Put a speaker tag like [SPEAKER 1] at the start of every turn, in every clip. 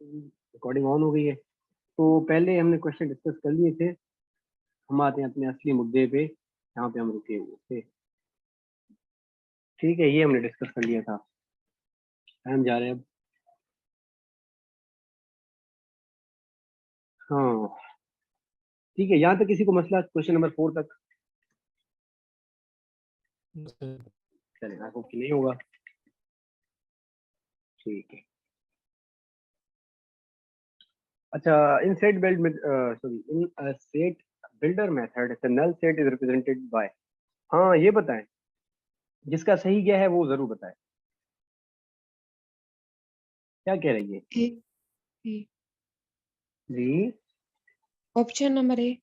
[SPEAKER 1] Recording on हो गई है। तो पहले हमने क्वेश्चन डिस्कस कर लिए थे, हम आते हैं अपने असली मुद्दे पे, यहाँ पे हम रुके हुए थे। ठीक है, ये हमने डिस्कस कर लिया था। हम जा रहे हैं अब। हाँ ठीक है, यहाँ तक किसी को मसला, क्वेश्चन नंबर 4 तक? चले, आई होप कि नहीं होगा। ठीक है। अच्छा, इन सेट बिल्ड में sorry, in set builder method the null set is represented by. हाँ ये बताएं, जिसका सही गया है वो जरूर बताएं। क्या कह रही है
[SPEAKER 2] ए, ए,
[SPEAKER 1] जी?
[SPEAKER 2] Option number A.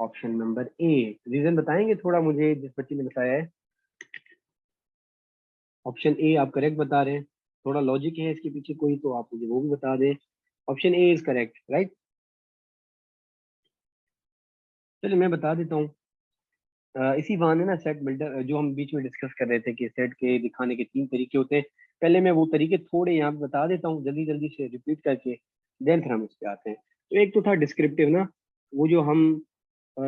[SPEAKER 1] Option number A. Reason बताएंगे थोड़ा मुझे, जिस बच्ची ने बताया है। ऑप्शन ए आप करेक्ट बता रहे हैं, थोड़ा लॉजिक है इसके पीछे कोई, तो आप मुझे वो भी बता दें। Option A is correct, right? चलिए मैं बता देता हूँ। इसी बहाने ना सेट बिल्डर जो हम बीच में डिस्कस कर रहे थे कि सेट के दिखाने के 3 तरीके होते हैं, पहले मैं वो तरीके थोड़े यहाँ पे बता देता हूँ जल्दी जल्दी से रिपीट करके, देन फिर हम इस पे आते हैं। तो एक तो था डिस्क्रिप्टिव ना, वो जो हम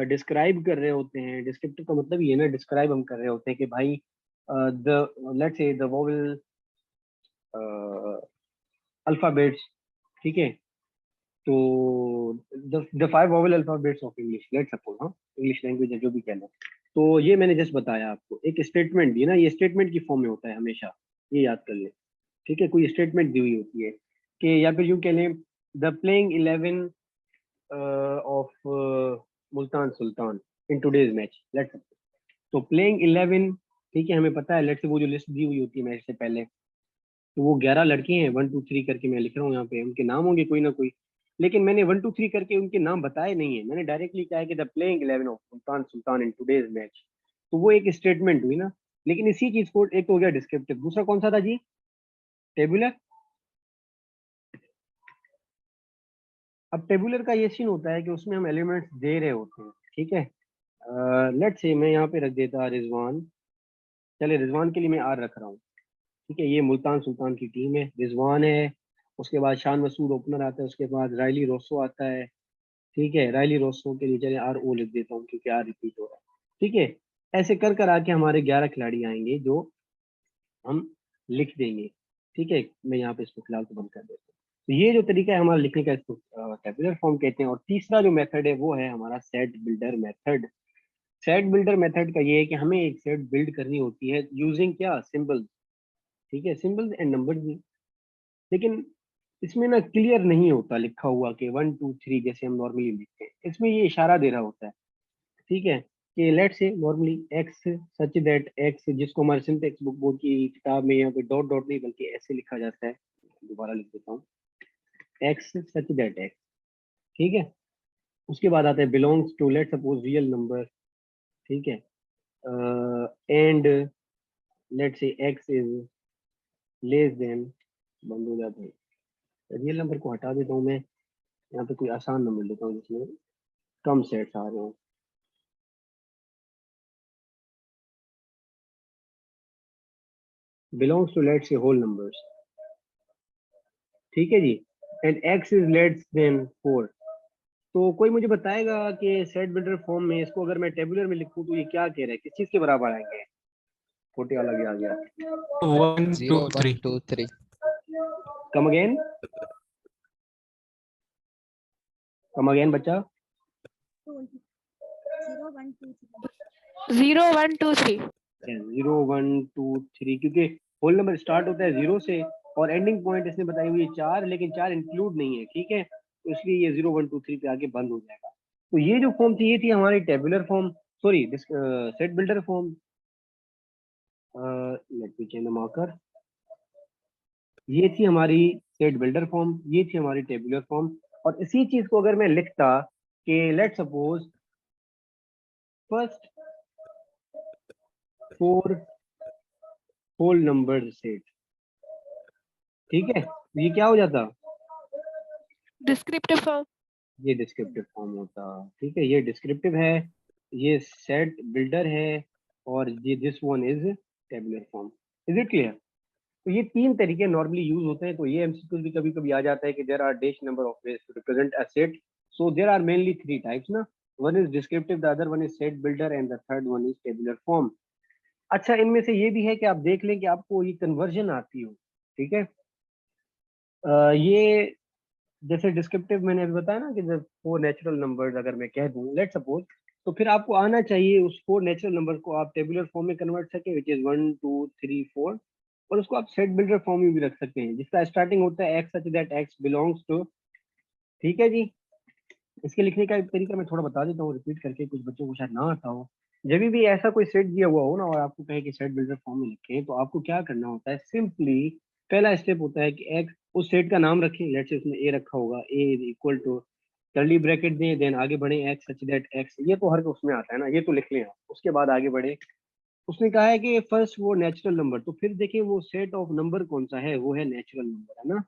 [SPEAKER 1] डिस्क्राइब कर रहे होते हैं। डिस्क्रिप्टिव का मतलब ये ना, डिस्क्राइब हम कर रहे होते हैं कि भाई the let's say the vowel alphabets, ठीक है? तो the 5 vowel alphabets of English, let's suppose, हाँ इंग्लिश लैंग्वेज है जो भी कहना है। तो ये मैंने जस्ट बताया आपको, एक स्टेटमेंट दी ना, ये स्टेटमेंट की फॉर्म में होता है हमेशा, ये याद कर लें। ठीक है, कोई स्टेटमेंट दी हुई होती है कि, या फिर यूं कह लें, the playing 11 of Multan Sultan in today's match, let's. तो प्लेइंग 11, ठीक है, हमें पता है, लेट्स से वो जो लिस्ट दी हुई होती है मैच से पहले, तो वो 11 लड़के हैं, 1 2 3 करके मैं लिख रहा हूँ यहाँ पे, उनके नाम होंगे कोई ना कोई। लेकिन मैंने 1 2 3 करके उनके नाम बताए नहीं है, मैंने डायरेक्टली कहा है कि the playing 11 of sultan Sultan in today's match. तो वो एक स्टेटमेंट हुई ना। लेकिन इसी चीज को, एक तो हो गया डिस्क्रिप्टिव, दूसरा कौन सा था जी? टेबुलर। अब टेबुलर का ये सीन होता है कि उसमें हम एलिमेंट्स दे रहे होते हैं, ठीक है? लेट्स से मैं यहाँ पे रख देता रिजवान। चले, रिजवान के लिए मैं आर रख रहा हूँ। ठीक है, ये मुल्तान सुल्तान की टीम है, रिजवान है, उसके बाद शान मसूद ओपनर आता है, उसके बाद रायली रोसो आता है। ठीक है, रायली रोसो के लिए चले आर ओ लिख देता हूँ क्योंकि आर रिपीट हो रहा है। ठीक है, ऐसे कर कर आके हमारे 11 खिलाड़ी आएंगे जो हम लिख देंगे। ठीक है, मैं यहाँ पे इसको फिलहाल तो बंद कर देता हूँ। तो ये जो तरीका है हमारा लिखने का, इसको टेबुलर फॉर्म कहते हैं। और तीसरा जो मेथड है वो है हमारा set builder method. Set builder method का ये है कि हमें एक सेट बिल्ड करनी होती है यूजिंग क्या, सिंबल। ठीक है, सिंबल्स एंड नंबर्स भी। लेकिन इसमें ना क्लियर नहीं होता लिखा हुआ कि 1 2 3 जैसे हम नॉर्मली लिखते हैं, इसमें ये इशारा दे रहा होता है। ठीक है, कि लेट से normally x such that x, जिसको हमारे सिंटेक्स बुक बोर्ड की किताब में यहाँ पे डॉट डॉट नहीं बल्कि ऐसे लिखा जाता है। दोबारा लिख देता हूँ, एक्स सच दैट एक्स। ठीक है, उसके बाद आता है belongs to, let suppose real number. ठीक है, and let say x is less than, बंद हो जाता है। रियल नंबर को हटा देता हूँ मैं, यहाँ पे कोई आसान नंबर लेता हूँ जिसमें कम सेट्स आ रहे हो। Belongs to let's say whole numbers. ठीक है जी, and x is less than 4। तो कोई मुझे बताएगा कि सेट बिल्डर फॉर्म में इसको अगर मैं टेबुलर में लिखूं तो ये क्या कह रहा है, किस चीज के बराबर आएंगे? छोटे वाला भी आ गया।
[SPEAKER 3] 1 2
[SPEAKER 4] 0 1
[SPEAKER 3] 3
[SPEAKER 4] 2 3
[SPEAKER 1] कम अगेन, कम अगेन बच्चा।
[SPEAKER 5] 0 1 2 3।
[SPEAKER 1] 0 1 2 3, क्योंकि होल नंबर स्टार्ट होता है 0 से और एंडिंग पॉइंट इसने बताई हुई है 4, लेकिन 4 इंक्लूड नहीं है। ठीक है, तो इसलिए ये 0 1 2 3 पे आके बंद हो जाएगा। तो ये जो फॉर्म थी ये थी हमारी tabular form, sorry set builder form. Let me change the marker. ये थी हमारी सेट बिल्डर फॉर्म, ये थी हमारी टेबुलर फॉर्म। और इसी चीज को अगर मैं लिखता कि let suppose first 4 whole number set, ठीक है, तो ये क्या हो जाता?
[SPEAKER 5] Descriptive form.
[SPEAKER 1] ये डिस्क्रिप्टिव फॉर्म होता। ठीक है, ये डिस्क्रिप्टिव है, ये सेट बिल्डर है, और ये this one is tabular form. Is it clear? तो ये 3 तरीके नॉर्मली यूज होते हैं। तो ये एमसीक्यूज भी कभी कभी आ जाता है कि there are dash number of ways to represent a set. So there are mainly 3 types ना, one is descriptive, the other one is set builder and the third one is tabular form. अच्छा, इनमें से ये भी है कि आप देख लें कि आपको ये कन्वर्जन आती हो, ठीक है। ये जैसे डिस्क्रिप्टिव मैंने अभी बताया ना कि जब 4 नेचुरल नंबर्स अगर मैं कह दूं लेट सपोज, तो फिर आपको आना चाहिए उस 4 नेचुरल नंबर को आप टेबुलर फॉर्म में कन्वर्ट सके, विच इज 1 2 3 4। और उसको आप सेट बिल्डर फॉर्म में भी रख सकते हैं जिसका स्टार्टिंग होता है x such that x belongs to, ठीक है जी। इसके लिखने का एक तरीका मैं थोड़ा बता देता हूँ रिपीट करके, कुछ बच्चों को शायद ना आता हो। जब भी ऐसा कोई सेट दिया हुआ हो ना और आपको कहे कि सेट बिल्डर फॉर्म में लिखें, तो आपको क्या करना होता है, सिंपली पहला स्टेप होता है कि एक्स उस सेट का नाम रखें। लेट्स से उसमें ए रखा होगा, A is equal to curly bracket दें, देन आगे बढ़े एक्स सच दैट एक्स, ये तो हर उसमें आता है ना, ये तो लिख लें आप। उसके बाद आगे बढ़े, उसने कहा है कि फर्स्ट वो नेचुरल नंबर, तो फिर देखिए वो सेट ऑफ नंबर कौन सा है, वो है नेचुरल नंबर, है ना।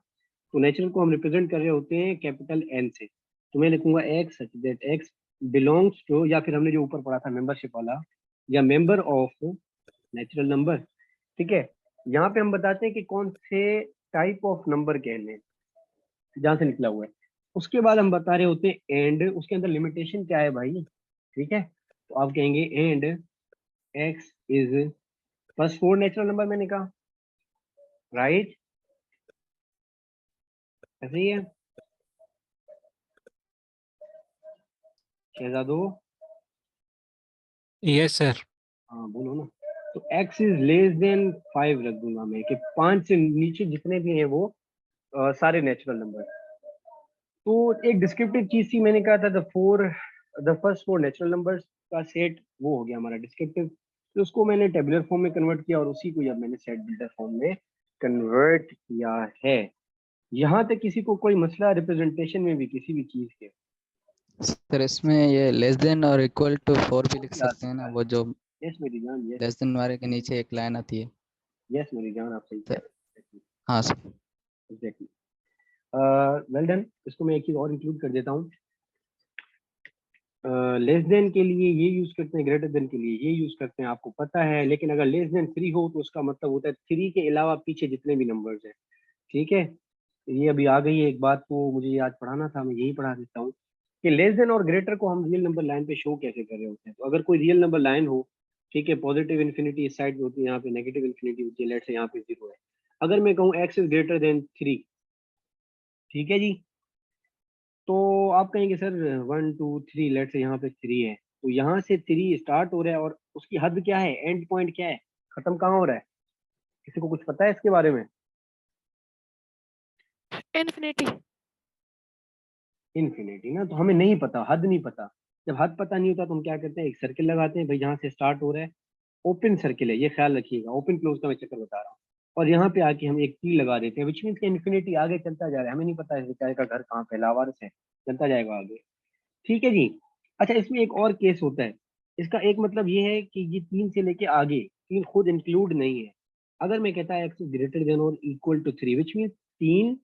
[SPEAKER 1] तो नेचुरल को हम रिप्रेजेंट कर रहे होते हैं कैपिटल एन से। तो मैं लिखूंगा x such that x belongs to, या फिर हमने जो ऊपर पढ़ा था मेंबरशिप वाला, या मेंबर ऑफ नेचुरल नंबर, ठीक है। यहाँ पे हम बताते हैं कि कौन से टाइप ऑफ नंबर कहने हैं, जहाँ से निकला हुआ है। उसके बाद हम बता रहे होते हैं एंड, उसके अंदर लिमिटेशन क्या है भाई, ठीक है। तो आप कहेंगे and x is first 4 natural number, मैंने कहा राइट, ऐसे ही है शहजादो।
[SPEAKER 3] Yes sir.
[SPEAKER 1] हाँ बोलो ना। तो x इज लेस देन 5 रख दूंगा मैं, कि 5 से नीचे जितने भी हैं वो सारे नेचुरल नंबर। तो एक डिस्क्रिप्टिव चीज थी, मैंने कहा था द फर्स्ट 4 नेचुरल नंबर्स का सेट, वो हो गया हमारा डिस्क्रिप्टिव। तो उसको मैंने टेबुलर फॉर्म में कन्वर्ट किया और उसी को अब मैंने सेट बिल्डर फॉर्म में कन्वर्ट किया है। यहाँ तक किसी को कोई मसला रिप्रेजेंटेशन में भी किसी भी चीज के?
[SPEAKER 4] सर इसमें ये लेस देन और इक्वल टू 4 भी लिख
[SPEAKER 1] यार
[SPEAKER 4] सकते हैं ना, वो जो
[SPEAKER 1] यस मेरी जान, यस
[SPEAKER 4] लेस देन वाले के नीचे एक लाइन आती है।
[SPEAKER 1] यस मेरी जान, आप सही कह
[SPEAKER 4] सर
[SPEAKER 1] रहे हैं।
[SPEAKER 4] हाँ सर।
[SPEAKER 1] Exactly, well done. इसको मैं एक चीज और इंक्लूड कर देता हूँ। लेस देन के लिए ये यूज करते हैं, ग्रेटर देन के लिए ये यूज करते हैं, आपको पता है। लेकिन अगर लेस देन 3 हो तो उसका मतलब होता है 3 के अलावा पीछे जितने भी नंबर्स हैं, ठीक है। ये अभी आ गई है एक बात, तो मुझे ये आज पढ़ाना था, मैं यही पढ़ा देता हूँ कि लेस देन और ग्रेटर को हम रियल नंबर लाइन पे शो कैसे कर रहे होते हैं। तो अगर कोई रियल नंबर लाइन हो, ठीक है, पॉजिटिव इन्फिनिटी इस साइड में होती है, यहाँ पे नेगेटिव इन्फिनिटी होती है, लेट्स से यहाँ पे 0 है। अगर मैं कहूँ एक्स इज ग्रेटर देन 3, ठीक है जी, तो आप कहेंगे सर 1 2 3, लेट से यहाँ पे 3 है, तो यहाँ से 3 स्टार्ट हो रहा है और उसकी हद क्या है, एंड पॉइंट क्या है, खत्म कहाँ हो रहा है? किसी को कुछ पता है इसके बारे में?
[SPEAKER 2] इन्फिनिटी।
[SPEAKER 1] इन्फिनिटी ना, तो हमें नहीं पता, हद नहीं पता। जब हद पता नहीं होता तो हम क्या करते हैं, एक सर्किल लगाते हैं भाई, जहाँ से स्टार्ट हो रहा है ओपन सर्किल है, ये ख्याल रखिएगा, ओपन क्लोज का मैं चक्कर बता रहा हूँ। और यहाँ पे आके हम एक की लगा देते हैं, विच मीन इन्फिनिटी आगे चलता जा रहा है, हमें नहीं पता है बेचारे का घर कहाँ पे, लावारिस है, चलता जाएगा आगे, ठीक है जी। अच्छा, इसमें एक और केस होता है। इसका एक मतलब ये है कि ये 3 से लेके आगे 3 खुद इंक्लूड नहीं है। अगर मैं कहता है एक्स ग्रेटर देन और इक्वल टू 3, विच मीन 3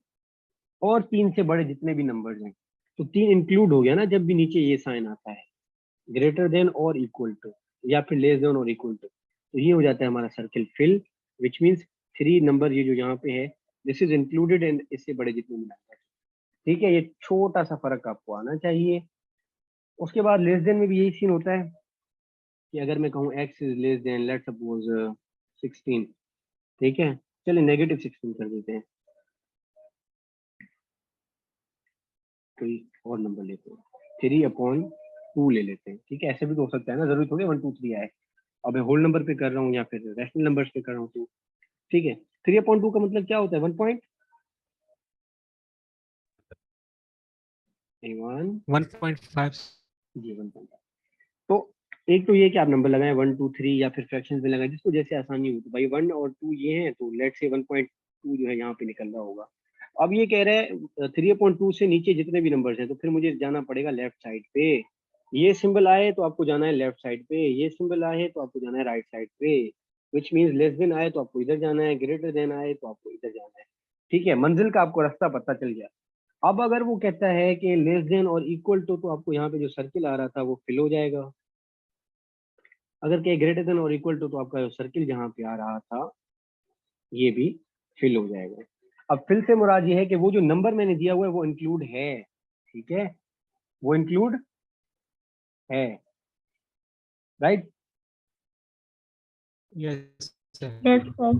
[SPEAKER 1] और 3 से बड़े जितने भी नंबर्स हैं, तो 3 इंक्लूड हो गया ना जब भी नीचे ये साइन आता है, ग्रेटर देन और इक्वल टू, या फिर लेस देन और इक्वल टू, तो ये हो जाता है हमारा circle fill, which means 3 number ये जो यहाँ पे है, दिस इज इंक्लूडेड इन, इससे बड़े जितने भी नंबर, ठीक है। ये छोटा सा फर्क आपको आना चाहिए। उसके बाद लेस देन में भी यही सीन होता है कि अगर मैं कहूँ x is less then let's suppose 16, ठीक है, चलिए नेगेटिव 16 कर देते हैं, कोई और नंबर लेते हैं, 3/2 ले लेते हैं, ठीक है। ऐसे भी तो हो सकता है ना, जरूरी थोड़ी 1 2 3 आए। अब मैं होल नंबर पे कर रहा हूँ या फिर रैशनल नंबर्स पे कर रहा हूँ, तो ठीक है। 3/2 का मतलब क्या होता है, 1 पॉइंट
[SPEAKER 3] 1.5।
[SPEAKER 1] जी 1 पॉइंट। तो एक तो ये कि आप नंबर लगाएं 1 2 3 या फिर फ्रैक्शन में लगाएं, जिसको जैसे आसानी हो। तो भाई 1 और 2 ये हैं, तो लेट से 1.2 जो है यहाँ पे निकल रहा होगा। अब ये कह रहे हैं 3/2 से नीचे जितने भी नंबर्स हैं, तो फिर मुझे जाना पड़ेगा लेफ्ट साइड पे। ये सिंबल आए तो आपको जाना है लेफ्ट साइड पे, ये सिंबल आए तो आपको जाना है राइट साइड पे, विच मीन्स लेस देन आए तो आपको इधर जाना है, ग्रेटर देन आए तो आपको इधर जाना है, ठीक है। मंजिल का आपको रास्ता पता चल गया। अब अगर वो कहता है कि लेस देन और इक्वल टू, तो आपको यहाँ पे जो सर्किल आ रहा था वो फिल हो जाएगा। अगर कहे ग्रेटर देन और इक्वल टू, तो आपका जो सर्किल जहाँ पे आ रहा था ये भी फिल हो जाएगा। अब फिल से मुराद ये है कि वो जो नंबर मैंने दिया हुआ है वो इंक्लूड है, ठीक है, वो इंक्लूड है, right.
[SPEAKER 3] Yes, sir.
[SPEAKER 5] Yes sir.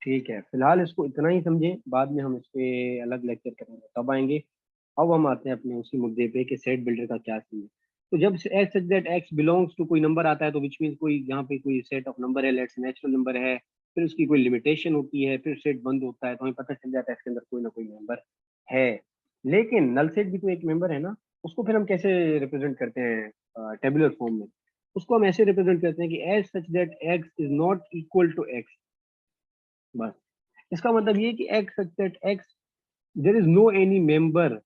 [SPEAKER 1] ठीक है, फिलहाल इसको इतना ही समझे, बाद में हम इस पे अलग लेक्चर करेंगे, तब आएंगे। अब हम आते हैं अपने उसी मुद्दे पे कि सेट बिल्डर का क्या सीन है। तो जब x such that x belongs to कोई नंबर आता है तो विच मीन कोई यहाँ पे कोई सेट ऑफ नंबर है, लेट्स नेचुरल नंबर है, फिर उसकी कोई लिमिटेशन होती है, फिर सेट बंद होता है, तो हमें पता चल जाता है इसके अंदर कोई ना कोई मेंबर है। लेकिन नल सेट भी तो एक मेंबर है ना, उसको फिर हम कैसे रिप्रेजेंट करते हैं टेबुलर फॉर्म में? उसको हम ऐसे रिप्रेजेंट करते हैं कि x such that x is not equal to x, बस। इसका मतलब ये है कि x such that x there is no any member,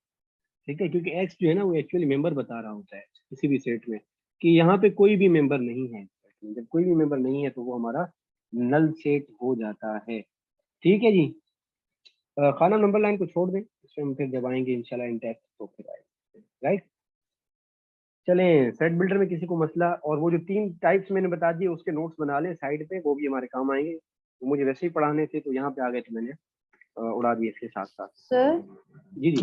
[SPEAKER 1] ठीक है, क्योंकि एक्स जो है ना वो एक्चुअली मेंबर बता रहा होता है किसी भी सेट में कि यहाँ पे कोई भी मेंबर नहीं है। जब कोई भी मेंबर नहीं है तो वो हमारा नल सेट हो जाता है, ठीक है जी। खाना नंबर लाइन को छोड़ दें, इसमें हम फिर जब आएंगे इंशाल्लाह इन टेक्स्ट तो फिर आएंगे, राइट। चलें, सेट बिल्डर में किसी को मसला, और वो जो 3 टाइप्स मैंने बता दिए उसके नोट्स बना लें साइड पे, वो भी हमारे काम आएंगे। वो मुझे वैसे ही पढ़ाने थे तो यहाँ पे आ गए थे, मैंने उड़ा दिए इसके साथ साथ।
[SPEAKER 5] सर
[SPEAKER 1] जी जी,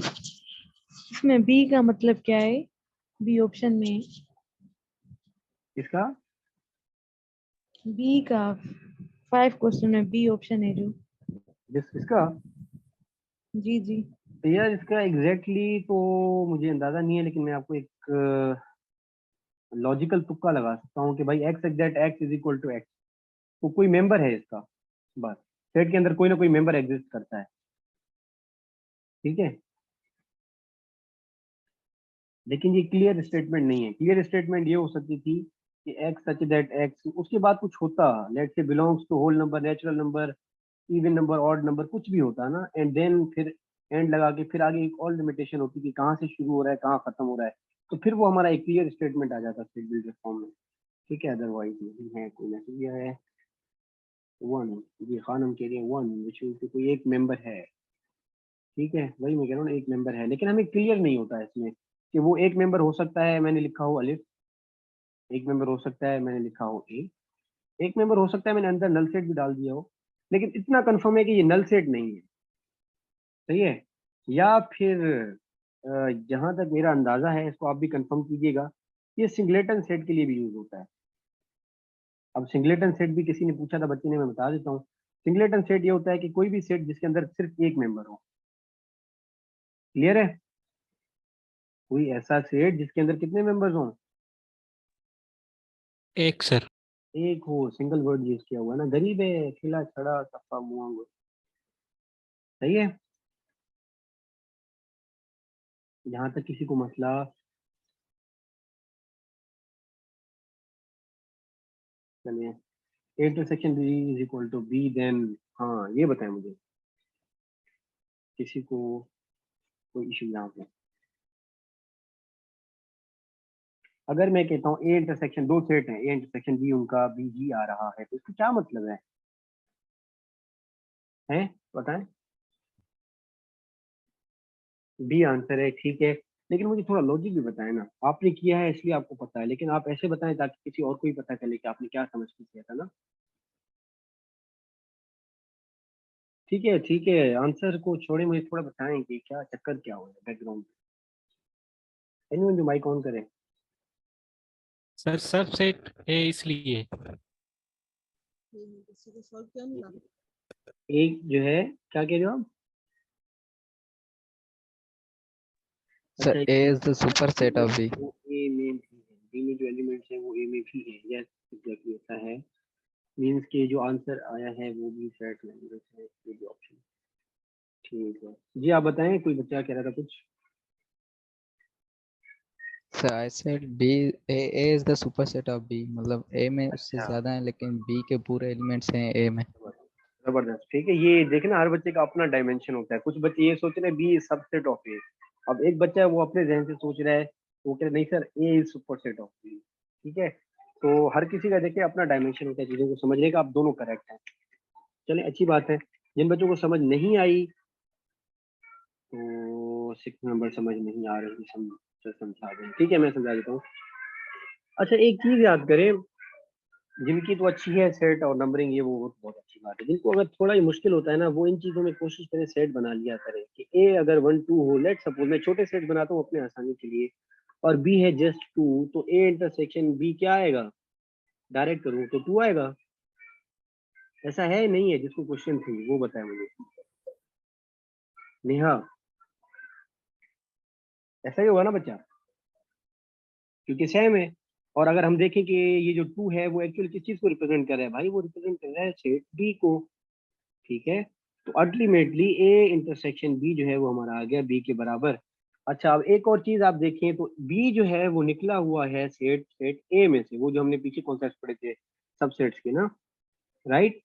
[SPEAKER 5] इसमें बी का मतलब क्या है? बी ऑप्शन में,
[SPEAKER 1] इसका
[SPEAKER 5] बी का 5 क्वेश्चन में बी ऑप्शन है जो।
[SPEAKER 1] इसका
[SPEAKER 5] जी जी।
[SPEAKER 1] तो यार इसका एग्जैक्टली तो मुझे अंदाजा नहीं है, लेकिन मैं आपको एक लॉजिकल तुक्का लगा सकता हूँ कि भाई x exact x is equal to x, तो कोई मेंबर है इसका, बस। सेट के अंदर कोई ना कोई मेंबर एग्जिस्ट करता है, ठीक है। लेकिन ये क्लियर स्टेटमेंट नहीं है। क्लियर स्टेटमेंट ये हो सकती थी कि एक्स सच दैट एक्स, उसके बाद कुछ होता, let say belongs to whole number, natural number, even number, odd number, कुछ भी होता है ना, एंड देन फिर एंड लगा के फिर आगे एक और लिमिटेशन होती कि कहाँ से शुरू हो रहा है कहाँ खत्म हो रहा है, तो फिर वो हमारा एक क्लियर स्टेटमेंट आ जाता स्टेट बिल्डर फॉर्म में, ठीक है। अदरवाइज नहीं है। कोई मैसेज दिया है 1, जी खानम के लिए 1 विच कोई एक मेंबर है, ठीक है, वही मैं कह रहा हूँ एक मेंबर है, लेकिन हमें क्लियर नहीं होता है इसमें कि वो एक मेंबर हो सकता है मैंने लिखा हो अलिफ, एक मेंबर हो सकता है मैंने लिखा हो ए, एक मेंबर हो सकता है मैंने अंदर नल सेट भी डाल दिया हो, लेकिन इतना कंफर्म है कि ये नल सेट नहीं है, सही है। या फिर जहां तक मेरा अंदाजा है, इसको आप भी कंफर्म कीजिएगा, ये सिंगलेटन सेट के लिए भी यूज होता है। अब सिंगलेटन सेट भी किसी ने पूछा था बच्चे ने, मैं बता देता हूँ। सिंगलेटन सेट ये होता है कि कोई भी सेट जिसके अंदर सिर्फ एक मेंबर हो, क्लियर है, कोई ऐसा सेट जिसके अंदर कितने मेंबर्स हों,
[SPEAKER 3] एक सर।
[SPEAKER 1] एक हो, सिंगल वर्ड यूज किया हुआ है ना, गरीब है खिला छड़ा सफा मुआ, सही है। जहां तक किसी को मसला, चलिए, A intersection B is equal to B, then हाँ ये बताएं मुझे, किसी को कोई इशू यहाँ पे? अगर मैं कहता हूँ ए इंटरसेक्शन, 2 सेट हैं, ए इंटरसेक्शन बी, उनका बी जी आ रहा है, तो इसका क्या मतलब है? हैं बताएं। बी आंसर है, ठीक है, लेकिन मुझे थोड़ा लॉजिक भी बताएं ना, आपने किया है इसलिए आपको पता है, लेकिन आप ऐसे बताएं ताकि किसी और को भी पता चले कि आपने क्या समझ के किया था ना। ठीक है ठीक है, आंसर को छोड़े मुझे थोड़ा बताएं कि क्या चक्कर क्या हो रहा है बैकग्राउंड में। एनीवन जो माइक ऑन करे।
[SPEAKER 3] सर सबसेट है इसलिए।
[SPEAKER 1] एक जो है, क्या कह रहे हो आप?
[SPEAKER 4] Sir,
[SPEAKER 1] अच्छा,
[SPEAKER 4] A is the superset of B.
[SPEAKER 1] वो ए में भी है, बी में जो एलिमेंट्स है वो ए में भी है, यस एग्जैक्टली ऐसा है। मींस के जो आंसर आया है वो भी सेट लैंग्वेज है, ये भी ऑप्शन, ठीक है जी। आप बताएं, कोई बच्चा कह रहा था कुछ?
[SPEAKER 4] Sir, I said A is the superset of B. मतलब A में उससे
[SPEAKER 1] अच्छा,
[SPEAKER 4] ज्यादा है लेकिन B के पूरे एलिमेंट्स हैं A में।
[SPEAKER 1] जबरदस्त, ठीक है। ये देखना, हर बच्चे का अपना डायमेंशन होता है। कुछ बच्चे ये सोच रहे हैं बी इज सबसेट ऑफ ए, अब एक बच्चा है वो अपने जहन से सोच रहा है, वो कह रहा है नहीं sir A is superset of B, ठीक है। तो हर किसी का देखिए अपना डायमेंशन होता है चीजों को समझने का, आप दोनों करेक्ट हैं, चलिए अच्छी बात है। जिन बच्चों को समझ नहीं आई तो 6 नंबर समझ नहीं आ रही, समझा दें, ठीक है, मैं समझा देता हूँ। अच्छा, एक चीज याद करें, जिनकी तो अच्छी है सेट और नंबरिंग, ये वो बहुत अच्छी बात है। जिनको अगर थोड़ा ही मुश्किल होता है ना, वो इन चीजों में कोशिश करें सेट बना लिया करें कि ए अगर 1 2 हो, लेट सपोज मैं छोटे सेट बनाता हूँ अपने आसानी के लिए, और बी है जस्ट 2, तो ए इंटरसेक्शन बी क्या आएगा, डायरेक्ट करूँ तो 2 आएगा। ऐसा है नहीं है? जिसको क्वेश्चन थी वो बताए मुझे। नेहा, ऐसा ही होगा ना बच्चा, क्योंकि सेम है। और अगर हम देखें कि ये जो 2 है वो एक्चुअली किस चीज को रिप्रेजेंट कर रहा है भाई, वो रिप्रेजेंट कर रहा है सेट बी को। ठीक है, तो अल्टीमेटली ए इंटरसेक्शन बी जो है वो हमारा आ गया बी के बराबर। अच्छा, अब एक और चीज आप देखें तो बी जो है वो निकला हुआ है सेट सेट ए में से, वो जो हमने पीछे कॉन्सेप्ट पढ़े थे सबसेट्स के ना, राइट?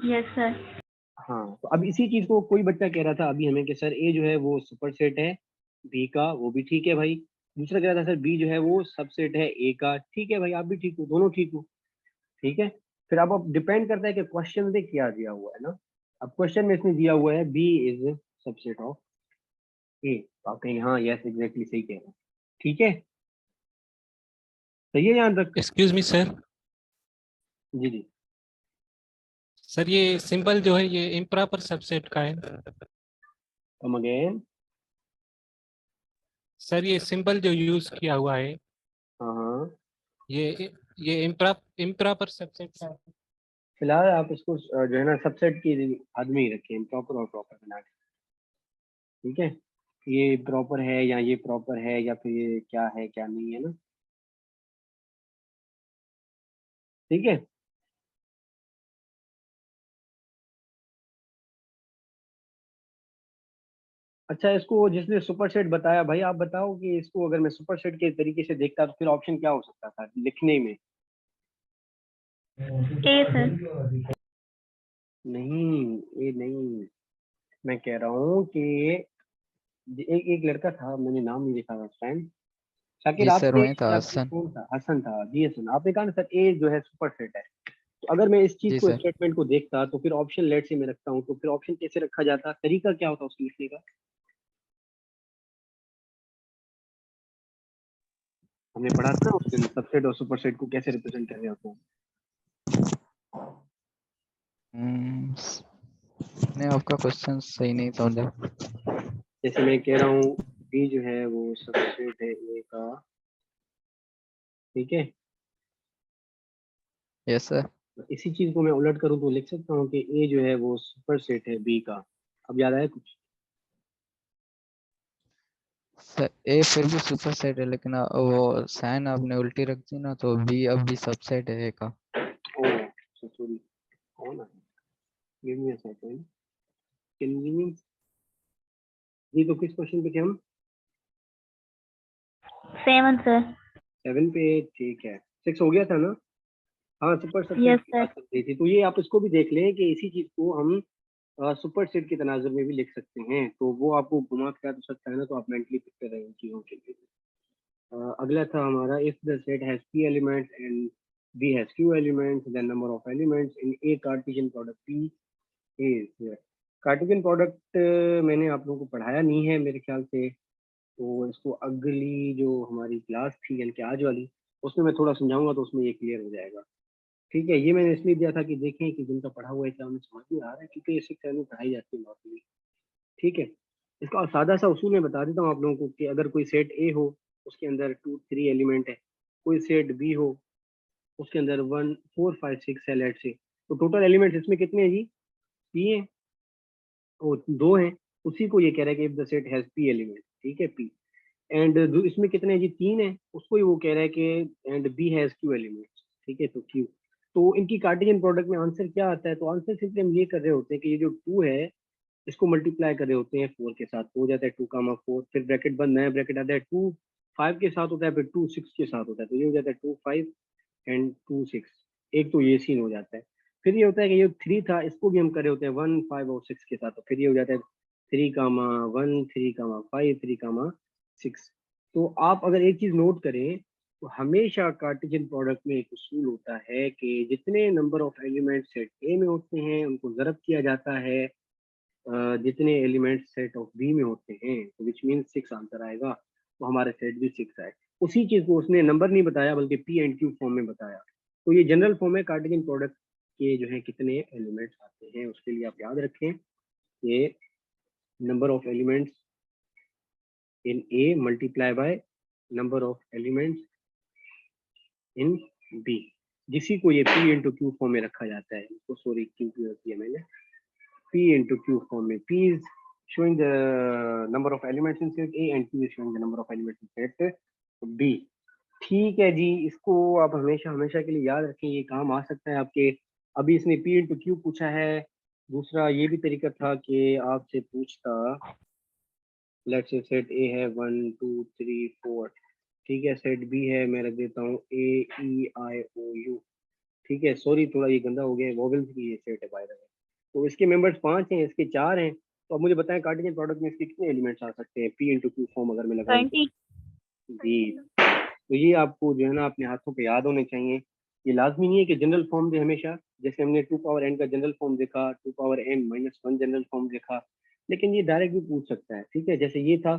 [SPEAKER 6] Yes sir.
[SPEAKER 1] हाँ, तो अब इसी चीज को कोई बच्चा कह रहा था अभी हमें कि सर ए जो है वो सुपर सेट है बी का, वो भी ठीक है भाई। दूसरा कह रहा था सर बी जो है वो सबसेट है ए का, ठीक है भाई, आप भी ठीक हो, दोनों ठीक हो। ठीक है, फिर अब डिपेंड करता है कि क्वेश्चन में क्या दिया हुआ है ना। अब क्वेश्चन में इसमें दिया हुआ है बी इज सबसेट ऑफ ए, तो आप कहेंगे हाँ यस एग्जैक्टली सही कह रहे हैं। ठीक है, सही है यहाँ तक?
[SPEAKER 3] एक्सक्यूज मी सर,
[SPEAKER 1] जी जी।
[SPEAKER 3] सर ये सिंबल जो है ये इम्प्रॉपर सबसेट का है।
[SPEAKER 1] Come again.
[SPEAKER 3] सर ये सिंबल जो यूज किया हुआ है
[SPEAKER 1] हाँ हाँ,
[SPEAKER 3] ये इम्प्रॉपर सबसेट का है।
[SPEAKER 1] फिलहाल आप इसको जो है ना सबसेट की आदमी ही रखें, प्रॉपर और प्रॉपर बना के। ठीक है, ये प्रॉपर है या ये प्रॉपर है या फिर ये क्या है क्या नहीं है ना। ठीक है, अच्छा इसको जिसने सुपर सेट बताया भाई, आप बताओ कि इसको अगर मैं सुपर सेट के तरीके से देखता तो फिर ऑप्शन क्या हो सकता था लिखने में?
[SPEAKER 6] ए सर।
[SPEAKER 1] नहीं, ये नहीं, मैं कह रहा हूँ कि एक एक लड़का था, मैंने नाम नहीं देखा उस टाइम। शाकिर
[SPEAKER 4] जी सर,
[SPEAKER 1] आपने
[SPEAKER 4] वही था
[SPEAKER 1] या फिर
[SPEAKER 4] हसन।
[SPEAKER 1] कौन था? हसन था जी, हसन। आपने कहा ना सर ए जो है सुपर सेट है, तो अगर मैं इस चीज
[SPEAKER 4] जी
[SPEAKER 1] को
[SPEAKER 4] सर।
[SPEAKER 1] स्टेटमेंट को देखता तो फिर ऑप्शन लेट से मैं रखता हूँ, तो फिर ऑप्शन कैसे रखा जाता, तरीका क्या होता उसको लिखने का? हमने पढ़ा था ना उस दिन सबसेट और सुपर सेट को कैसे रिप्रेजेंट कर रहे होते हैं।
[SPEAKER 4] हम्म, नहीं, आपका क्वेश्चन सही नहीं समझा।
[SPEAKER 1] जैसे मैं कह रहा हूँ बी जो है वो सबसेट है ए का, ठीक है,
[SPEAKER 4] यस सर।
[SPEAKER 1] तो इसी चीज को मैं उलट करूँ तो लिख सकता हूँ कि ए जो है वो सुपर सेट है बी का। अब याद आया कुछ?
[SPEAKER 4] सर ए फिर भी सुपर सेट है, लेकिन वो साइन आपने उल्टी रख दी ना, तो बी अब भी सबसेट है ए का।
[SPEAKER 1] ओ सॉरी, कौन है? Give me a second, convenience. जी, तो किस क्वेश्चन पे थे हम?
[SPEAKER 6] 7 सर।
[SPEAKER 1] 7 पे, ठीक है। 6 हो गया था ना? हाँ, सुपर
[SPEAKER 6] यस
[SPEAKER 1] सबसेट की
[SPEAKER 6] सर।
[SPEAKER 1] बात चल रही थी, तो ये आप इसको भी देख लें कि इसी चीज को हम सुपर सेट के तनाजुर में भी लिख सकते हैं, तो वो आपको घुमा फिरा तो सकता है ना, तो आप मेंटली प्रिपेयर रहें इन चीजों के लिए। अगला था हमारा, if the set has p elements and b has q elements, then number of elements in a Cartesian product p is. Cartesian product मैंने आप लोगों को पढ़ाया नहीं है मेरे ख्याल से, तो इसको अगली जो हमारी क्लास थी यानी कि आज वाली, उसमें मैं थोड़ा समझाऊंगा तो उसमें ये क्लियर हो जाएगा। ठीक है, ये मैंने इसलिए दिया था कि देखें कि जिनका पढ़ा हुआ है क्या उन्हें समझ में आ रहा है, क्योंकि ये 6 में पढ़ाई जाती है नॉर्मली। ठीक है, इसका सादा सा उसूल मैं बता देता हूँ आप लोगों को कि अगर कोई सेट ए हो उसके अंदर 2 3 एलिमेंट है, कोई सेट बी हो उसके अंदर 1 4 5 6 है लेट से, तो टोटल एलिमेंट्स इसमें कितने हैं जी? पी है, वो 2 हैं। उसी को ये कह रहा है कि if the set has P element, ठीक है, पी एंड इसमें कितने हैं जी? 3 है। उसको ही वो कह रहा है कि and B has Q elements, ठीक है, तो क्यू। तो इनकी कार्टेशियन प्रोडक्ट में आंसर क्या आता है? तो आंसर सिंपली हम ये कर रहे होते हैं कि ये जो 2 है इसको मल्टीप्लाई कर रहे होते हैं 4 के साथ, तो हो जाता है 2, 4, फिर ब्रैकेट बंद, नया ब्रैकेट आता है 2 5 के साथ होता है, फिर 2 6 के साथ होता है, तो ये हो जाता है 2 5 एंड 2 6। एक तो ये सीन हो जाता है। फिर ये होता है कि ये 3 था, इसको भी हम कर रहे होते हैं 1 5 और 6 के साथ, तो फिर ये हो जाता है 3, 1 3, 5 3, 6। तो आप अगर एक चीज नोट करें तो हमेशा कार्टेशियन प्रोडक्ट में एक उसूल होता है कि जितने नंबर ऑफ एलिमेंट सेट ए में होते हैं उनको ज़रब किया जाता है जितने एलिमेंट सेट ऑफ बी में होते हैं, तो विच मीन 6 आंसर आएगा, तो हमारे सेट भी 6 आए। उसी चीज को उसने नंबर नहीं बताया बल्कि पी एंड क्यू फॉर्म में बताया। तो ये जनरल फॉर्म है कार्टेशियन प्रोडक्ट के जो है कितने एलिमेंट्स आते हैं, उसके लिए आप याद रखें ये number of elements in A multiply by number of elements in B, जिसी को ये P इंटू क्यू फॉर्म में रखा जाता है। तो सॉरी क्यू किया मैंने, P इंटू क्यू फॉर्म में। P is showing the number of elements in set A and Q is showing the number of elements in set B। ठीक है जी, इसको आप हमेशा हमेशा के लिए याद रखें, ये काम आ सकता है आपके। अभी इसने P इंटू क्यू पूछा है। दूसरा ये भी तरीका था कि आपसे पूछता, लेट्स से सेट A है 1 2 3 4, ठीक है, सेट B है, मैं रख देता हूँ AEIOU, ठीक है, सॉरी थोड़ा ये गंदा हो गया, वोवेल्स की ये सेट है बाय द वे। तो इसके मेंबर्स 5 हैं, इसके 4 हैं, तो अब मुझे बताएं कार्टेशियन प्रोडक्ट में इसके कितने एलिमेंट्स आ सकते हैं P इंटू क्यू फॉर्म अगर मैं लगाऊं
[SPEAKER 6] 20।
[SPEAKER 1] जी। तो ये आपको जो है ना अपने हाथों पे याद होने चाहिए। ये लाजमी नहीं है कि जनरल फॉर्म दे हमेशा, जैसे हमने 2 पावर n का जनरल फॉर्म देखा, 2 power n minus 1 general form देखा, लेकिन ये डायरेक्ट भी पूछ सकता है, ठीक है। जैसे ये था,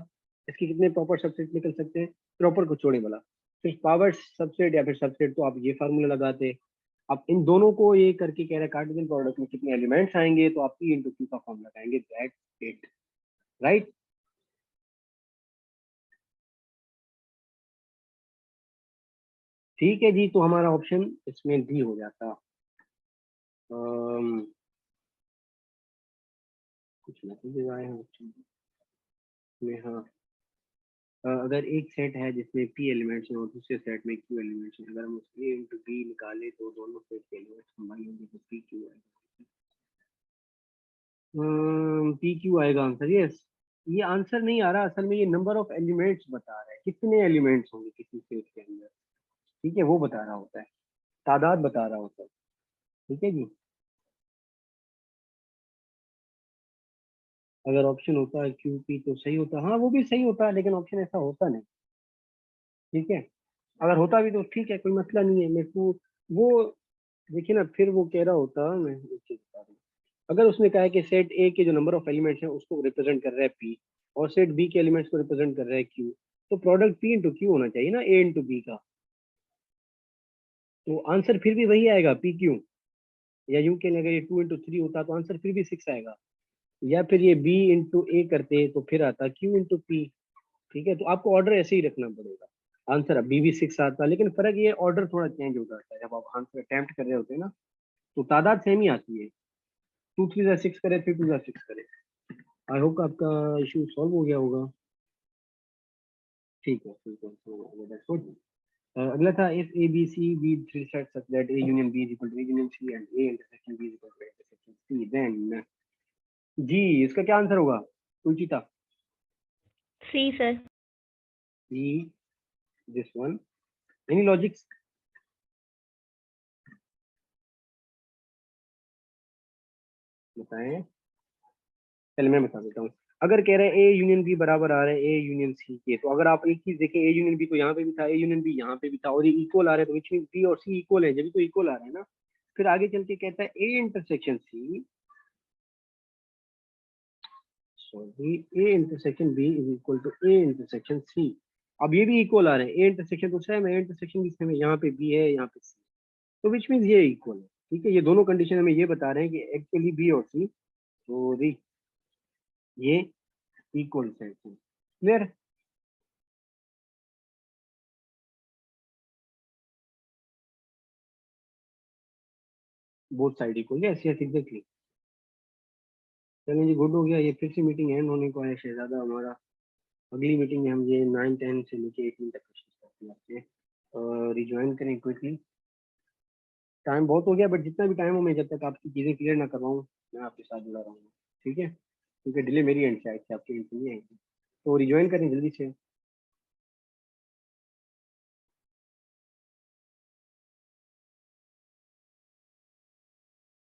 [SPEAKER 1] इसके कितने प्रॉपर सबसेट निकल सकते हैं, प्रॉपर को छोड़े वाला, फिर पावर सबसेट या फिर सबसेट, तो आप ये फार्मूला लगाते। अब इन दोनों को ये करके कह रहे हैं कार्टेशियन प्रोडक्ट में कितने एलिमेंट्स आएंगे, तो आप P इंटू क्यू का फॉर्म लगाएंगे, दैट्स इट, राइट। ठीक है जी, तो हमारा ऑप्शन इसमें डी हो जाता। कुछ मैसेजेस आए हैं ऑप्शन में, हाँ। अगर एक सेट है जिसमें P एलिमेंट्स हैं और दूसरे सेट में Q एलिमेंट्स हैं, अगर हम उसके इंटू B निकाले तो दोनों सेट के एलिमेंट्स कंबाइन होंगे तो PQ आएगा। PQ आएगा आंसर, यस। ये आंसर नहीं आ रहा, असल में ये नंबर ऑफ एलिमेंट्स बता रहा है, कितने एलिमेंट्स होंगे किसी सेट के अंदर, ठीक है, वो बता रहा होता है, तादाद बता रहा होता है, ठीक है जी। अगर ऑप्शन होता है QP तो सही होता, हाँ वो भी सही होता है, लेकिन ऑप्शन ऐसा होता नहीं, ठीक है। अगर होता भी तो ठीक है, कोई मसला नहीं है मेरे को। वो देखिए ना, फिर वो कह रहा होता, मैं एक चीज बता रहा हूँ, अगर उसने कहा है कि सेट ए के जो नंबर ऑफ एलिमेंट्स हैं उसको रिप्रेजेंट कर रहा है P, और सेट बी के एलिमेंट्स को रिप्रेजेंट कर रहा है Q, तो प्रोडक्ट P इंटू क्यू होना चाहिए ना A इंटू बी का, तो आंसर फिर भी वही आएगा PQ। या यूं के अगर ये 2 इंटू 3 होता तो आंसर फिर भी 6 आएगा, या फिर ये B इंटू ए करते तो फिर आता Q इंटू P, ठीक है। तो आपको ऑर्डर ऐसे ही रखना पड़ेगा, आंसर अभी भी 6 आता, लेकिन फर्क ये ऑर्डर थोड़ा चेंज हो जाता है जब आप आंसर अटेम्प्ट कर रहे होते हैं ना, तो तादाद सेम ही आती है, 2 3 जा 6 करे, 3 2 जा 6 करे। आई होप आपका इशू सॉल्व हो गया होगा, ठीक है, ठीक है, दैट्स गुड। अगला था if A B C be three set such that A union B is equal to A union C and A intersection B is equal to A intersection C, then जी इसका क्या answer होगा Suchita?
[SPEAKER 6] C sir।
[SPEAKER 1] C, this one, any logics? बताएं, चलिए मैं बता देता हूँ। अगर कह रहे हैं ए यूनियन बी बराबर आ रहा है ए यूनियन सी के, तो अगर आप एक चीज देखें, ए यूनियन बी तो यहाँ पे भी था, ए यूनियन बी यहाँ पे भी था, और ये इक्वल आ रहा है, तो विच मींस बी और सी इक्वल है, जब भी तो इक्वल आ रहा है ना। फिर आगे चल के कहता है A intersection C, sorry, A intersection B is equal to A intersection C. अब ये भी इक्वल आ रहे हैं, ए इंटरसेक्शन तो सेम है, इंटरसेक्शन भी सेम है, यहाँ पे बी है यहाँ पे सी, तो विच मींस ये इक्वल है, ठीक है। ये दोनों कंडीशन हमें ये बता रहे हैं कि एक्चुअली बी और सी, सॉरी, ये इक्वल सेट है, clear? Both side equal, yes yes exactly. चलिए जी, गुड हो गया, ये फिर से मीटिंग एंड होने को है शहजादा हमारा। अगली मीटिंग में हम ये 9 10 से लेके 18 तक करते हैं आपसे, रिज्वाइन करें क्विकली। टाइम बहुत हो गया, बट जितना भी टाइम हो, मैं जब तक आपकी चीज़ें क्लियर ना करवाऊँ मैं आपके साथ जुड़ा रहूँगा, ठीक है, क्योंकि डिले मेरी एंड से आई थी, आपकी एंड से नहीं आई थी। तो रिज्वाइन करें जल्दी से।